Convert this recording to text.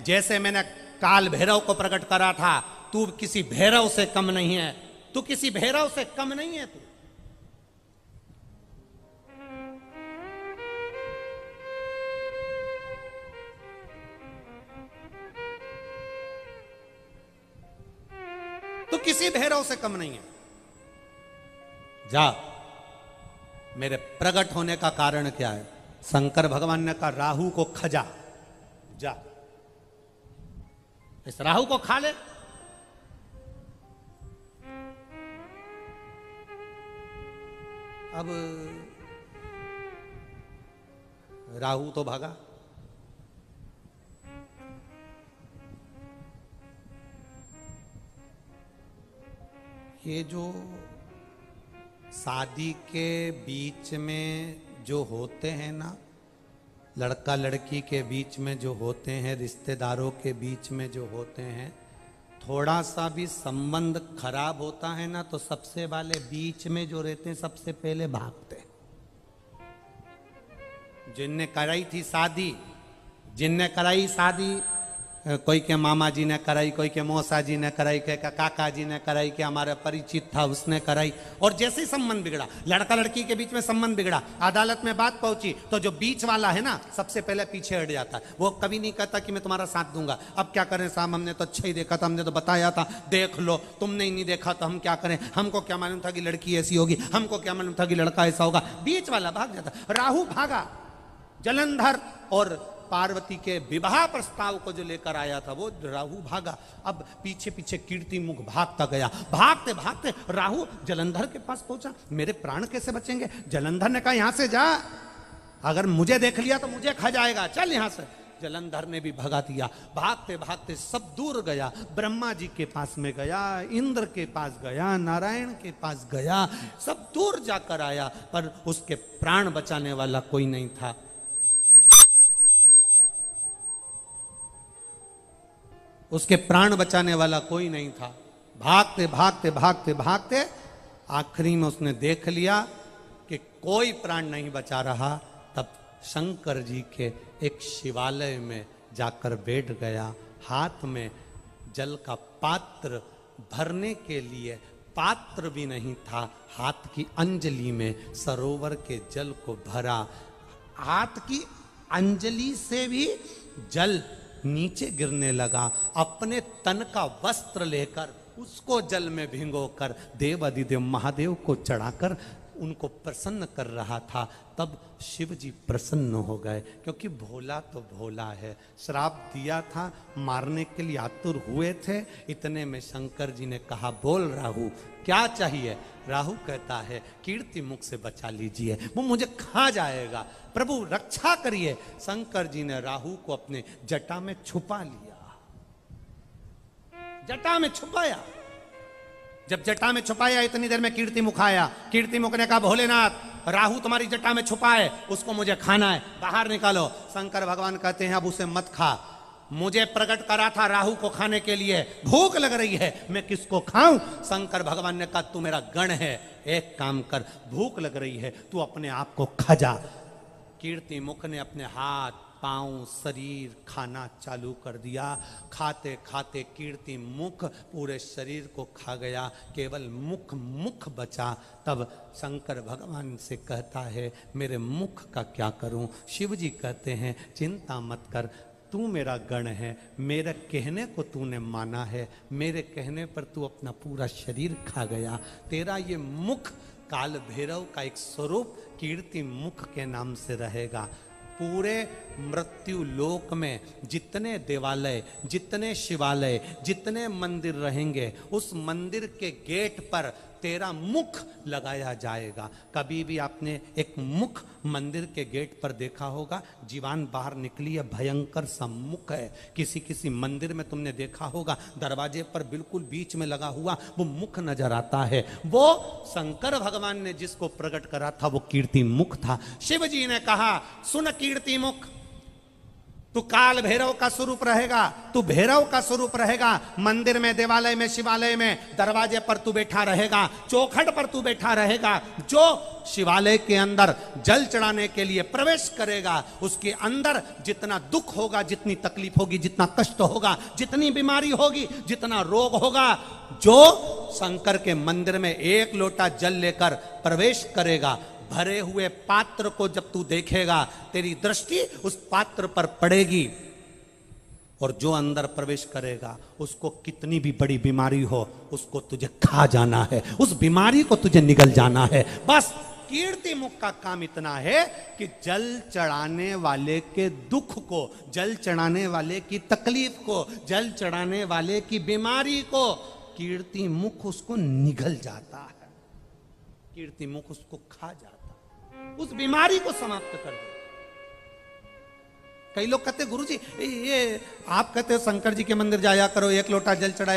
जैसे मैंने काल भैरव को प्रकट करा था, तू किसी भैरव से कम नहीं है, तू किसी भैरव से कम नहीं है। तू किसी भैरव से कम नहीं है। जा, मेरे प्रकट होने का कारण क्या है? शंकर भगवान ने कहा राहु को खजा, जा इस राहु को खा ले। अब राहु तो भागा। ये जो शादी के बीच में जो होते हैं ना, लड़का लड़की के बीच में जो होते हैं, रिश्तेदारों के बीच में जो होते हैं, थोड़ा सा भी संबंध खराब होता है ना तो सबसे वाले बीच में जो रहते हैं सबसे पहले भागते। जिनने कराई थी शादी, जिनने कराई शादी, कोई के मामा जी ने कराई, कोई के मौसा जी ने कराई, कोई के काका जी ने कराई, कि हमारा परिचित था उसने कराई, और जैसे ही संबंध बिगड़ा, लड़का लड़की के बीच में संबंध बिगड़ा, अदालत में बात पहुंची तो जो बीच वाला है ना सबसे पहले पीछे हट जाता है। वो कभी नहीं कहता कि मैं तुम्हारा साथ दूंगा। अब क्या करें साहब, हमने तो अच्छा ही देखा था, हमने तो बताया था, देख लो, तुमने ही नहीं देखा तो हम क्या करें, हमको क्या मालूम था कि लड़की ऐसी होगी, हमको क्या मालूम था कि लड़का ऐसा होगा। बीच वाला भाग जाता। राहु भागा, जलंधर और पार्वती के विवाह प्रस्ताव को जो लेकर आया था वो राहु भागा। अब पीछे पीछे कीर्ति मुख भागता गया। भागते भागते राहु जलंधर के पास पहुंचा। मेरे प्राण कैसे बचेंगे? जलंधर ने कहा यहां से जा, अगर मुझे देख लिया तो मुझे खा जाएगा, चल यहां से। जलंधर ने भी भगा दिया। भागते भागते सब दूर गया। ब्रह्मा जी के पास में गया, इंद्र के पास गया, नारायण के पास गया, सब दूर जाकर आया, पर उसके प्राण बचाने वाला कोई नहीं था। उसके प्राण बचाने वाला कोई नहीं था। भागते भागते भागते भागते आखिरी में उसने देख लिया कि कोई प्राण नहीं बचा रहा। तब शंकर जी के एक शिवालय में जाकर बैठ गया। हाथ में जल का पात्र भरने के लिए पात्र भी नहीं था, हाथ की अंजलि में सरोवर के जल को भरा। हाथ की अंजलि से भी जल नीचे गिरने लगा। अपने तन का वस्त्र लेकर उसको जल में भिगोकर देवाधिदेव महादेव को चढ़ाकर उनको प्रसन्न कर रहा था। तब शिव जी प्रसन्न हो गए, क्योंकि भोला तो भोला है। श्राप दिया था, मारने के लिए आतुर हुए थे। इतने में शंकर जी ने कहा बोल राहु क्या चाहिए? राहु कहता है कीर्ति मुख से बचा लीजिए, वो मुझे खा जाएगा, प्रभु रक्षा करिए। शंकर जी ने राहु को अपने जटा में छुपा लिया, जटा में छुपाया। जब जटा में छुपाया इतनी देर में कीर्ति मुख आया। कीर्ति मुख ने कहा भोलेनाथ राहु तुम्हारी जटा में छुपा है, उसको मुझे खाना है, बाहर निकालो। शंकर भगवान कहते हैं अब उसे मत खा, मुझे प्रकट करा था राहु को खाने के लिए, भूख लग रही है, मैं किसको खाऊं? शंकर भगवान ने कहा तू मेरा गण है, एक काम कर, भूख लग रही है तू अपने आप को खा जा। कीर्ति मुख ने अपने हाथ पांव शरीर खाना चालू कर दिया। खाते खाते कीर्ति मुख पूरे शरीर को खा गया, केवल मुख मुख बचा। तब शंकर भगवान से कहता है मेरे मुख का क्या करूं? शिव जी कहते हैं चिंता मत कर, तू मेरा गण है, मेरे कहने को तूने माना है, मेरे कहने पर तू अपना पूरा शरीर खा गया। तेरा ये मुख काल भैरव का एक स्वरूप कीर्ति मुख के नाम से रहेगा। पूरे मृत्यु लोक में जितने देवालय, जितने शिवालय, जितने मंदिर रहेंगे, उस मंदिर के गेट पर तेरा मुख लगाया जाएगा। कभी भी आपने एक मुख मंदिर के गेट पर देखा होगा? जीवान बाहर निकली है, भयंकर सा मुख है। किसी किसी मंदिर में तुमने देखा होगा दरवाजे पर बिल्कुल बीच में लगा हुआ वो मुख नजर आता है। वो शंकर भगवान ने जिसको प्रकट करा था वो कीर्ति मुख था। शिव जी ने कहा सुन कीर्ति मुख, तू काल भैरव का स्वरूप रहेगा, तू भैरव का स्वरूप रहेगा। मंदिर में, देवालय में, शिवालय में दरवाजे पर तू बैठा रहेगा, चौखट पर तू बैठा रहेगा। जो शिवालय के अंदर जल चढ़ाने के लिए प्रवेश करेगा, उसके अंदर जितना दुख होगा, जितनी तकलीफ होगी, जितना कष्ट होगा, जितनी बीमारी होगी, जितना रोग होगा, जो शंकर के मंदिर में एक लोटा जल लेकर प्रवेश करेगा, भरे हुए पात्र को जब तू देखेगा, तेरी दृष्टि उस पात्र पर पड़ेगी, और जो अंदर प्रवेश करेगा उसको कितनी भी बड़ी बीमारी हो, उसको तुझे खा जाना है, उस बीमारी को तुझे निगल जाना है। बस कीर्ति मुख का काम इतना है कि जल चढ़ाने वाले के दुख को, जल चढ़ाने वाले की तकलीफ को, जल चढ़ाने वाले की बीमारी को कीर्ति मुख उसको निगल जाता है, कीर्ति मुख उसको खा जाता है, उस बीमारी को समाप्त कर दे। कई लोग कहते गुरुजी ये आप कहते हो शंकर जी के मंदिर जाया करो, एक लोटा जल चढ़ाया